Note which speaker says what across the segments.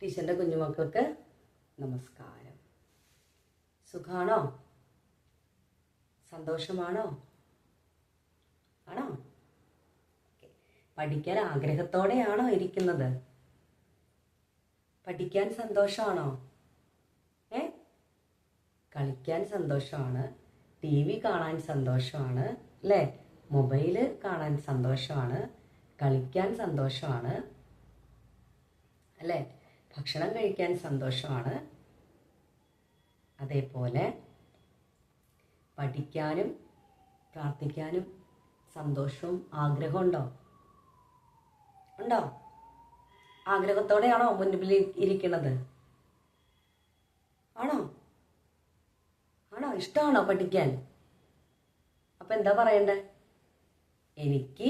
Speaker 1: ടീച്ചറിൻ്റെ കുഞ്ഞുമക്കൾക്ക് നമസ്കാരം. സുഖാണോ? സന്തോഷമാണോ? ആണോ? പഠിക്കാൻ ആഗ്രഹത്തോടെയാണോ ഇരിക്കുന്നത്? പഠിക്കാൻ സന്തോഷമാണോ? കളിക്കാൻ സന്തോഷമാണ്, TV കാണാൻ സന്തോഷമാണ്, അല്ലേ? മൊബൈല് കാണാൻ സന്തോഷമാണ്, കളിക്കാൻ സന്തോഷമാണ്, അല്ലേ? ഭക്ഷണം കഴിക്കാൻ സന്തോഷമാണ്. അതേപോലെ പഠിക്കാനും പ്രാർത്ഥിക്കാനും സന്തോഷവും ആഗ്രഹവും ഉണ്ടോ? ആഗ്രഹത്തോടെയാണോ മുൻപിൽ ഇരിക്കുന്നത്? ആണോ? ഇഷ്ടമാണോ പഠിക്കാൻ? അപ്പൊ എന്താ പറയണ്ടേ? എനിക്ക്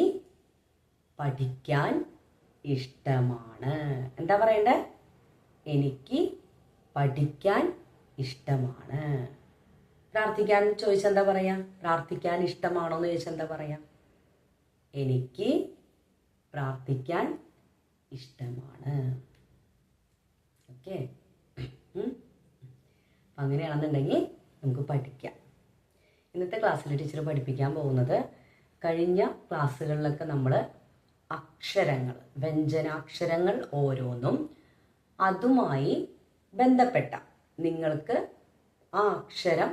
Speaker 1: പഠിക്കാൻ ഇഷ്ടമാണ്. എന്താ പറയണ്ടേ? എനിക്ക് പഠിക്കാൻ ഇഷ്ടമാണ്. പ്രാർത്ഥിക്കാൻ ചോദിച്ചാൽ എന്താ പറയാ? പ്രാർത്ഥിക്കാൻ ഇഷ്ടമാണോ എന്ന് ചോദിച്ചാൽ എന്താ പറയാ? എനിക്ക് പ്രാർത്ഥിക്കാൻ ഇഷ്ടമാണ്. ഓക്കെ, അങ്ങനെയാണെന്നുണ്ടെങ്കിൽ നമുക്ക് പഠിക്കാം. ഇന്നത്തെ ക്ലാസ്സിൽ ടീച്ചർ പഠിപ്പിക്കാൻ പോകുന്നത്, കഴിഞ്ഞ ക്ലാസ്സുകളിലൊക്കെ നമ്മൾ അക്ഷരങ്ങൾ, വ്യഞ്ജനാക്ഷരങ്ങൾ ഓരോന്നും അതുമായി ബന്ധപ്പെട്ട നിങ്ങൾക്ക് ആ അക്ഷരം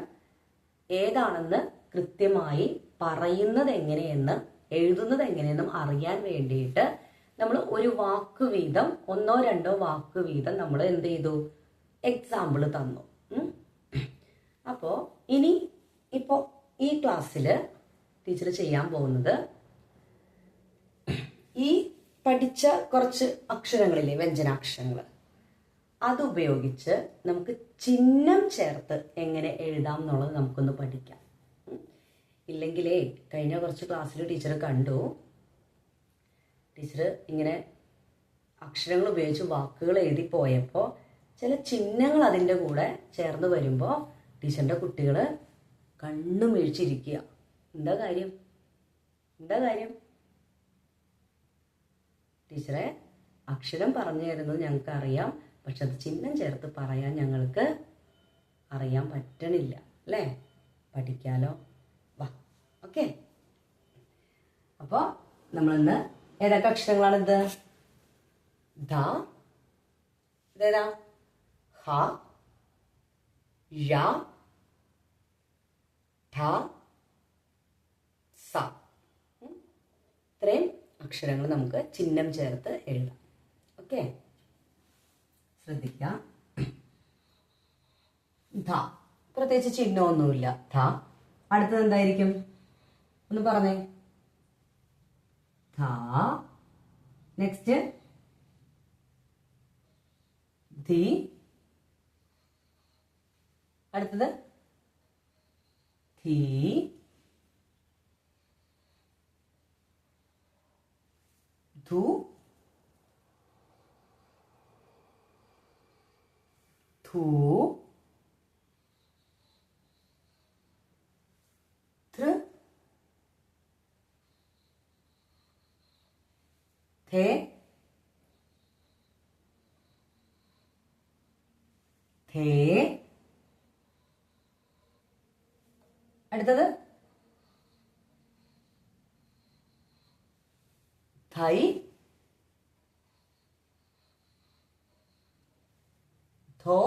Speaker 1: ഏതാണെന്ന് കൃത്യമായി പറയുന്നത് എങ്ങനെയെന്ന് എഴുതുന്നത് എങ്ങനെയെന്നും അറിയാൻ വേണ്ടിയിട്ട് നമ്മൾ ഒരു വാക്ക് വീതം, 1-2 വാക്ക് വീതം നമ്മൾ എന്ത് ചെയ്തു? എക്സാമ്പിൾ തന്നു. അപ്പോൾ ഇപ്പോൾ ഈ ക്ലാസ്സിൽ ടീച്ചർ ചെയ്യാൻ പോകുന്നത്, ഈ പഠിച്ച കുറച്ച് അക്ഷരങ്ങളില്ലേ, വ്യഞ്ജനാക്ഷരങ്ങൾ, അതുപയോഗിച്ച് നമുക്ക് ചിഹ്നം ചേർത്ത് എങ്ങനെ എഴുതാം എന്നുള്ളത് നമുക്കൊന്ന് പഠിക്കാം. ഇല്ലെങ്കിലേ കഴിഞ്ഞ കുറച്ച് ക്ലാസ്സിൽ ടീച്ചർ കണ്ടു, ടീച്ചർ ഇങ്ങനെ അക്ഷരങ്ങൾ ഉപയോഗിച്ച് വാക്കുകൾ എഴുതി പോയപ്പോൾ ചില ചിഹ്നങ്ങൾ അതിൻ്റെ കൂടെ ചേർന്ന് വരുമ്പോൾ ടീച്ചറിൻ്റെ കുട്ടികൾ കണ്ണു വീഴ്ചിരിക്കുക. എന്താ കാര്യം? ടീച്ചറെ അക്ഷരം പറഞ്ഞു തരുന്നത് ഞങ്ങൾക്ക് അറിയാം, പക്ഷെ അത് ചിഹ്നം ചേർത്ത് പറയാൻ ഞങ്ങൾക്ക് അറിയാൻ പറ്റണില്ല, അല്ലേ? പഠിക്കാലോ, വാ. ഓക്കെ, അപ്പോൾ നമ്മളിന്ന് ഏതൊക്കെ അക്ഷരങ്ങളാണിത്? ധ, ഇതേതാ? ഹ, യ, ഠ, സ. ഇത്രയും അക്ഷരങ്ങൾ നമുക്ക് ചിഹ്നം ചേർത്ത് എഴുതാം. ഓക്കെ, ശ്രദ്ധിക്കാം. ധ, പ്രത്യേകിച്ച് ചിഹ്നമൊന്നുമില്ല. ധ. അടുത്തത് എന്തായിരിക്കും? ഒന്ന് പറഞ്ഞേ. ധ. നെക്സ്റ്റ് ധി. അടുത്തത് ധീ. ധു. ധൂ. ധൃ. ധേ. ധേ. അടുത്തത് ധൈ. ധോ.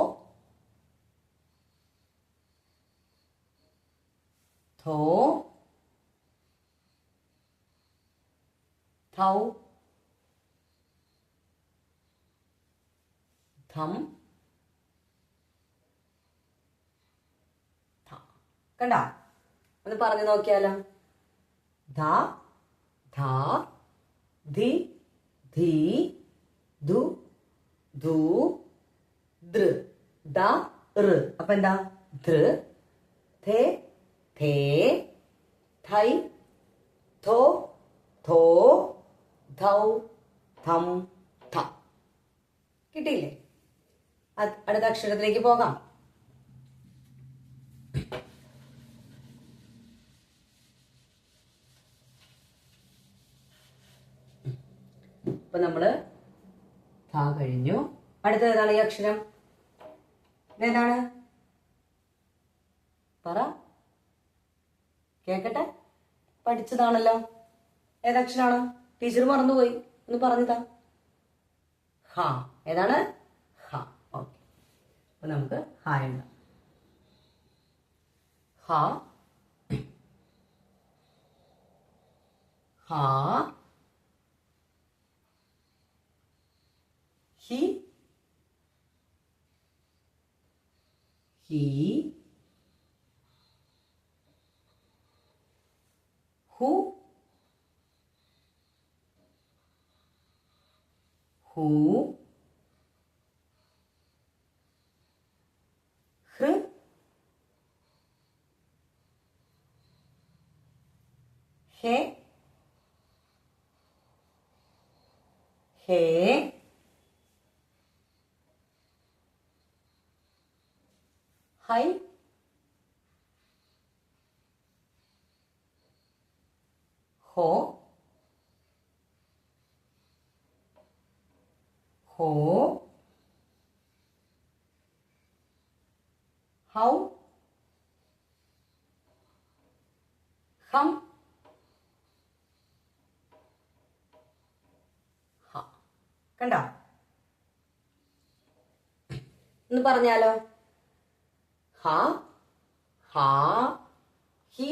Speaker 1: ധോ. ധൗ. ധം. ധ. കണ്ടോ? ഒന്ന് പറഞ്ഞു നോക്കിയാലോ. ധ, ധ, ധി, ധീ, ധു, ധൂ, ദൃ, ദ, ഋ. അപ്പൊ എന്താ? ധൃ, ധേ, ധേ, ധൈ, ധോ, ധോ, ധൗ, ധം, ധ. കിട്ടിയില്ലേ? അടുത്ത അക്ഷരത്തിലേക്ക് പോകാം. ഇപ്പൊ നമ്മള് ധ കഴിഞ്ഞു. അടുത്തത് ഏതാണ് ഈ അക്ഷരം? ഇതേതാണ്? പറ, കേക്കട്ടെ. പഠിച്ചതാണല്ലോ. ഏതക്ഷരാണ്? ടീച്ചർ മറന്നുപോയി, ഒന്ന് പറഞ്ഞതാ. ഹ. ഏതാണ്? ഹ. ഓക്കെ, അപ്പൊ നമുക്ക് ഹ എഴുതാം. ഹ, ഹ, ഹി, ഹി, ഹു, ഹു, ഹൃ, ഹേ, ഹേ, ഹൈ, ഹോ, ഹോ, ഹൗ, ഹം, ഹ. കണ്ടോ? ഒന്ന് പറഞ്ഞാലോ? ഹ, ഹ, ഹി,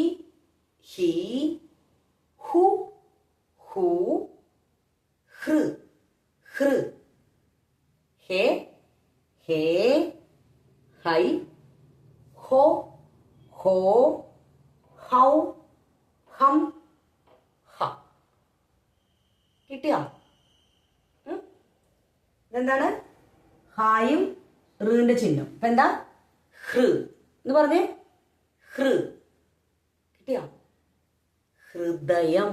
Speaker 1: ഹി, ഹു, ഹു, ഹൃ, ഹൃ, ഹേ, ഹേ, ഹൈ, ഹോ, ഹോ, ഹൗ, ഹം, ഹ. കിട്ടിയോ? ഇതെന്താണ്? ഹായും ഋന്റെ ചിഹ്നം. ഇപ്പൊ എന്താ? ഹൃ എന്ന് പറഞ്ഞേ. ഹൃ. കിട്ടിയോ? ഹൃദയം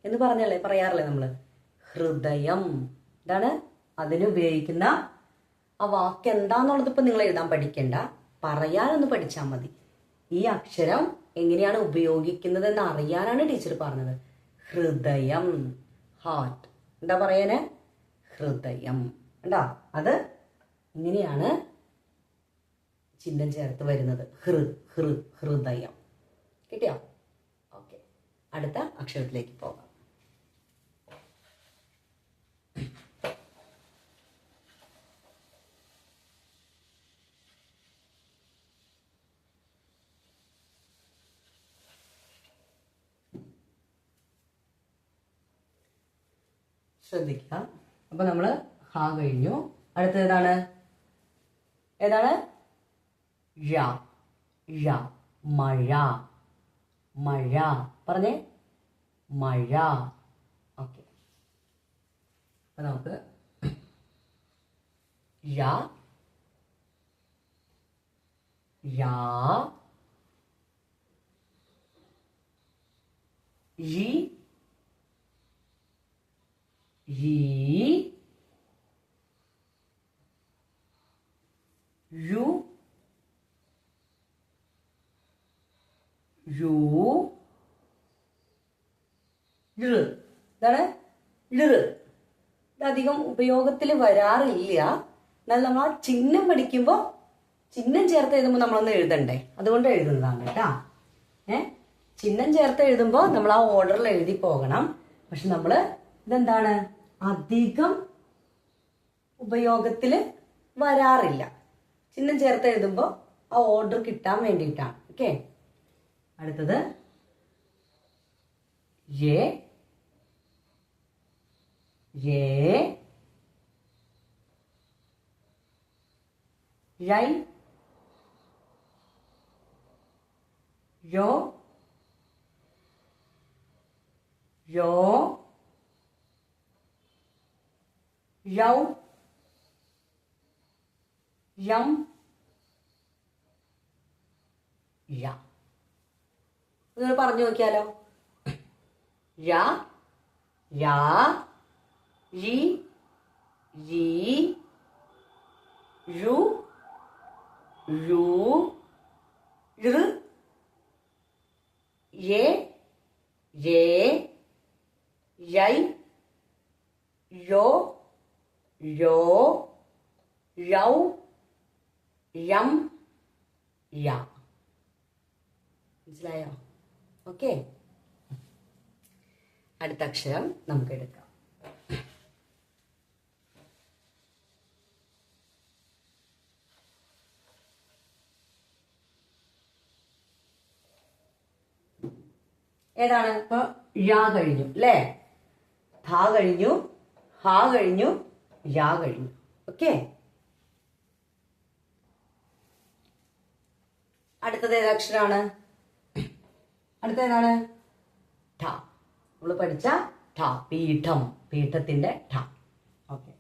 Speaker 1: എന്ന് പറഞ്ഞല്ലേ പറയാറില്ലേ നമ്മള്? ഹൃദയം. എന്താണ് അതിന് ഉപയോഗിക്കുന്ന ആ വാക്ക് എന്താന്നുള്ളത് ഇപ്പൊ നിങ്ങൾ എഴുതാൻ പഠിക്കണ്ട, പറയാനൊന്ന് പഠിച്ചാൽ മതി. ഈ അക്ഷരം എങ്ങനെയാണ് ഉപയോഗിക്കുന്നത് എന്ന് അറിയാനാണ് ടീച്ചർ പറഞ്ഞത്. ഹൃദയം, ഹാർട്ട്. എന്താ പറയാന്? ഹൃദയം. കണ്ടാ? അത് ഇങ്ങനെയാണ് ചിഹ്നം ചേർത്ത് വരുന്നത്. ഹൃദയം. കിട്ടിയോ? ഓക്കെ, അടുത്ത അക്ഷരത്തിലേക്ക് പോകാം. ശ്രദ്ധിക്കുക. അപ്പൊ നമ്മള് ഹ കഴിഞ്ഞു. അടുത്തത് ഏതാണ്? ഏതാണ്? ഴ. ഴ. മഴ. മഴ. പറഞ്ഞേ. മഴ. ഓക്കെ, അപ്പൊ നമുക്ക് ഴ, ഴ, ഴി, ഴി, ഴു, ഴു, ഴ്. ഇതാണ് ഴ്. ഇതധികം ഉപയോഗത്തിൽ വരാറില്ല. എന്നാൽ നമ്മൾ ആ ചിഹ്നം പഠിക്കുമ്പോൾ ചിഹ്നം ചേർത്ത് എഴുതുമ്പോൾ നമ്മളൊന്ന് എഴുതണ്ടേ, അതുകൊണ്ട് എഴുതുന്നതാണ് കേട്ടാ. ചിഹ്നം ചേർത്ത് എഴുതുമ്പോൾ നമ്മൾ ആ ഓർഡറിൽ എഴുതി പോകണം. പക്ഷെ നമ്മള് ഇതെന്താണ് അധികം ഉപയോഗത്തിൽ വരാറില്ല. ചിഹ്നം ചേർത്ത് എഴുതുമ്പോൾ ആ ഓർഡർ കിട്ടാൻ വേണ്ടിയിട്ടാണ്. ഓക്കെ, അടുത്തത് യേ, യേ, ഴൈ, യോ, യോ, യൗ, യം, യ. നിങ്ങൾ പറഞ്ഞു നോക്കിയാലോ? യ, യാ, രി, രി, ഴു, ഴു, ഋ, യേ, യേ, യൈ, യോ, യോ, റൗ, രം, ഴ. മനസ്സിലായോ? ഓക്കെ. അടുത്ത അക്ഷരം നമുക്ക് എടുക്കാം. ഏതാണ്? ഇപ്പൊ ഴ കഴിഞ്ഞു അല്ലേ? ധ കഴിഞ്ഞു, ഹ കഴിഞ്ഞു, യ കഴിഞ്ഞു. ഓക്കെ. അടുത്തത് ഏതക്ഷരാണ്? അടുത്തേതാണ്? ഠ. നമ്മൾ പഠിച്ച ഠ, പീഠം, പീഠത്തിന്റെ ഠ. ഓക്കെ.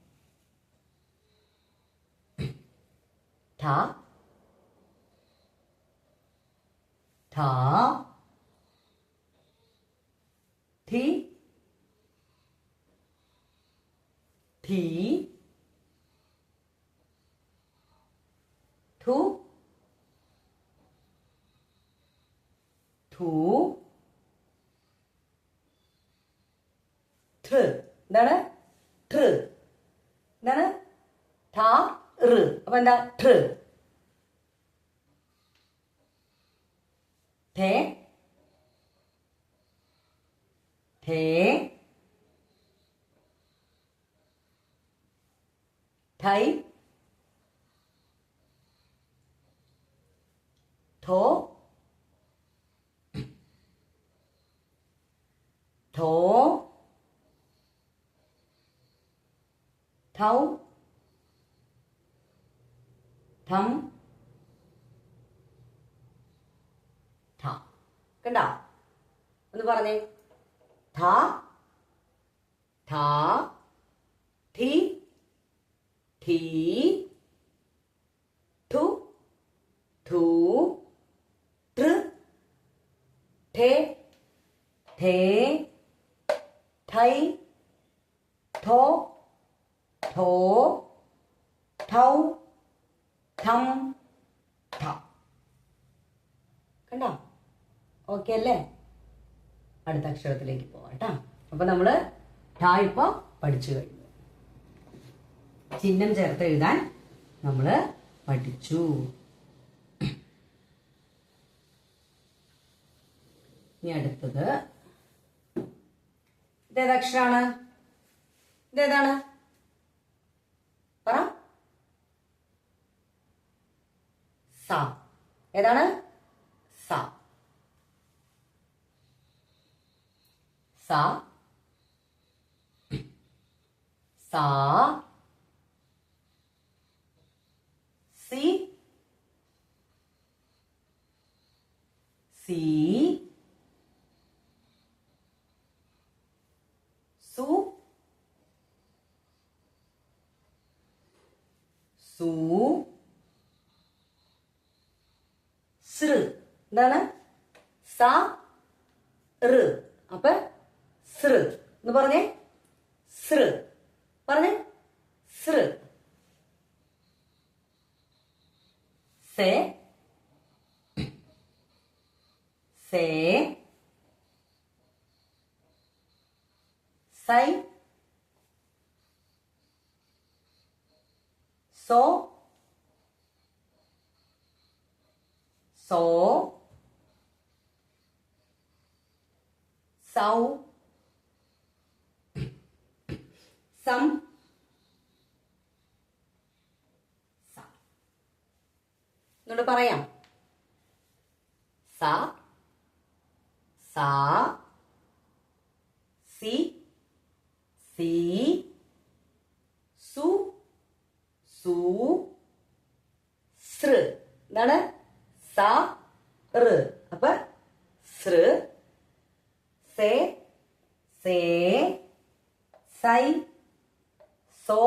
Speaker 1: ഠ, ഠ, ധി, ധി, ധു, ധു, ഠ. എന്താണ്? ഠ. എന്താണ്? ഠ, ഋ. അപ്പൊ എന്താ? ഠ. ഠേ, ഠേ, ഠൈ, ഠോ, ഠോ, ഠൗ, ഠം, ഠ. കണ്ടോ? ഒന്ന് പറഞ്ഞേ. ഠ, ഠ, ഠി, ഠീ, ഠു, ഠൂ, ഠൃ, ഠേ, ഠേ, ഠൈ, ഠോ, ഠോ, ഠൗ, ഠം, ഠ. കണ്ടോ? ഓക്കെ അല്ലേ? അടുത്ത അക്ഷരത്തിലേക്ക് പോവാം കേട്ടോ. അപ്പൊ നമ്മള് ഠ ഇപ്പൊ പഠിച്ചു കഴിഞ്ഞു. ചിഹ്നം ചേർത്ത് എഴുതാൻ നമ്മള് പഠിച്ചു. ഇനി അടുത്തത് ഇതേതക്ഷരാണ്? ഇതേതാണ്? പറ. സ. ഏതാണ്? സ. സ, സാ, സി, സി, സു, സു, സൃ. എന്താണ്? സ, ഋ. അപ്പൊ സൃ എന്ന് പറഞ്ഞേ. സൃ പറഞ്ഞേ. സൃ. സേ, സേ, സൈ, സോ, സോ, സൗ, സം, സ. എന്നോട് പറയാം. സ, സാ, സി, സി, സു, സു, സൃ. എന്താണ്? സ, ഋ. അപ്പൊ സൃ, സേ, സേ, സൈ, സോ,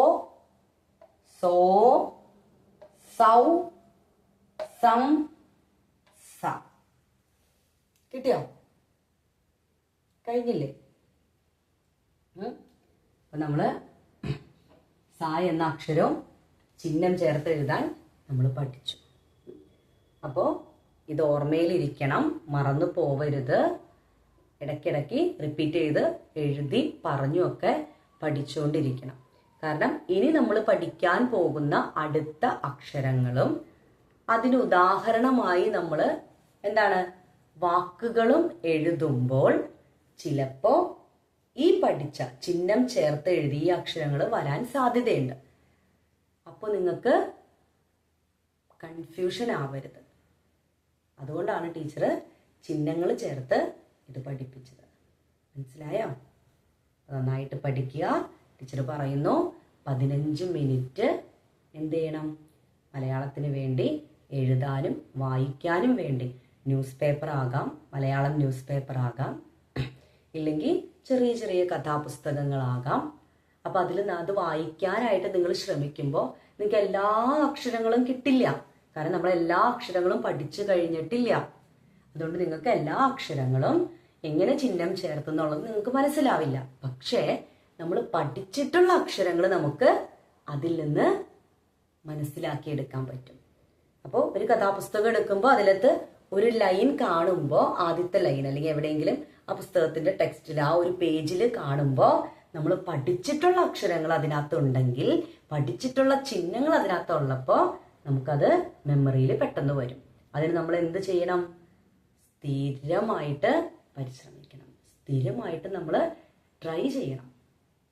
Speaker 1: സോ, സൗ, സം, സ. കിട്ടിയോ? കഴിഞ്ഞില്ലേ? അപ്പൊ നമ്മള് സ എന്ന അക്ഷരവും ചിഹ്നം ചേർത്ത് എഴുതാൻ നമ്മൾ പഠിച്ചു. അപ്പോൾ ഇത് ഓർമ്മയിലിരിക്കണം, മറന്നു പോവരുത്. ഇടയ്ക്കിടയ്ക്ക് റിപ്പീറ്റ് ചെയ്ത് എഴുതി പറഞ്ഞുമൊക്കെ പഠിച്ചുകൊണ്ടിരിക്കണം. കാരണം ഇനി നമ്മൾ പഠിക്കാൻ പോകുന്ന അടുത്ത അക്ഷരങ്ങളും അതിന് ഉദാഹരണമായി നമ്മൾ എന്താണ് വാക്കുകളും എഴുതുമ്പോൾ ചിലപ്പോ ഈ പഠിച്ച ചിഹ്നം ചേർത്ത് എഴുതിയ അക്ഷരങ്ങൾ വരാൻ സാധ്യതയുണ്ട്. അപ്പോൾ നിങ്ങൾക്ക് കൺഫ്യൂഷൻ ആവരുത്. അതുകൊണ്ടാണ് ടീച്ചർ ചിഹ്നങ്ങൾ ചേർത്ത് ഇത് പഠിപ്പിച്ചത്. മനസ്സിലായോ? നന്നായിട്ട് പഠിക്കുക. ടീച്ചർ പറയുന്നു 15 മിനിറ്റ് എന്ത് ചെയ്യണം? മലയാളത്തിന് വേണ്ടി എഴുതാനും വായിക്കാനും വേണ്ടി. ന്യൂസ് പേപ്പർ ആകാം, മലയാളം ന്യൂസ് പേപ്പർ ആകാം, ഇല്ലെങ്കിൽ ചെറിയ ചെറിയ കഥാപുസ്തകങ്ങളാകാം. അപ്പൊ അത് വായിക്കാനായിട്ട് നിങ്ങൾ ശ്രമിക്കുമ്പോൾ നിങ്ങൾക്ക് എല്ലാ അക്ഷരങ്ങളും കിട്ടില്ല. കാരണം നമ്മൾ എല്ലാ അക്ഷരങ്ങളും പഠിച്ചു കഴിഞ്ഞിട്ടില്ല. അതുകൊണ്ട് നിങ്ങൾക്ക് എല്ലാ അക്ഷരങ്ങളും എങ്ങനെ ചിഹ്നം ചേർത്തുന്നുള്ളത് നിങ്ങൾക്ക് മനസ്സിലാവില്ല. പക്ഷേ നമ്മൾ പഠിച്ചിട്ടുള്ള അക്ഷരങ്ങൾ നമുക്ക് അതിൽ നിന്ന് മനസ്സിലാക്കിയെടുക്കാൻ പറ്റും. അപ്പോൾ ഒരു കഥാപുസ്തകം എടുക്കുമ്പോൾ അതിലത്ത് ഒരു ലൈൻ കാണുമ്പോൾ, ആദ്യത്തെ ലൈൻ അല്ലെങ്കിൽ എവിടെയെങ്കിലും ആ പുസ്തകത്തിന്റെ ടെക്സ്റ്റിൽ ആ ഒരു പേജിൽ കാണുമ്പോൾ നമ്മൾ പഠിച്ചിട്ടുള്ള അക്ഷരങ്ങൾ അതിനകത്തുണ്ടെങ്കിൽ, പഠിച്ചിട്ടുള്ള ചിഹ്നങ്ങൾ അതിനകത്തുള്ളപ്പോൾ നമുക്കത് മെമ്മറിയിൽ പെട്ടെന്ന് വരും. അതിന് നമ്മൾ എന്ത് ചെയ്യണം? സ്ഥിരമായിട്ട് പരിശ്രമിക്കണം. സ്ഥിരമായിട്ട് നമ്മൾ ട്രൈ ചെയ്യണം.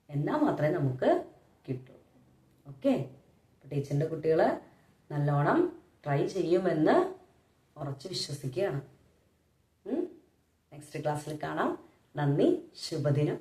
Speaker 1: എന്നാൽ മാത്രമേ നമുക്ക് കിട്ടൂ. ഓക്കെ? ടീച്ചറിൻ്റെ കുട്ടികൾ നല്ലോണം ട്രൈ ചെയ്യുമെന്ന് ഉറച്ചു വിശ്വസിക്കുകയാണ്. നെക്സ്റ്റ് ക്ലാസ്സിൽ കാണാം. നന്ദി. ശുഭദിനം.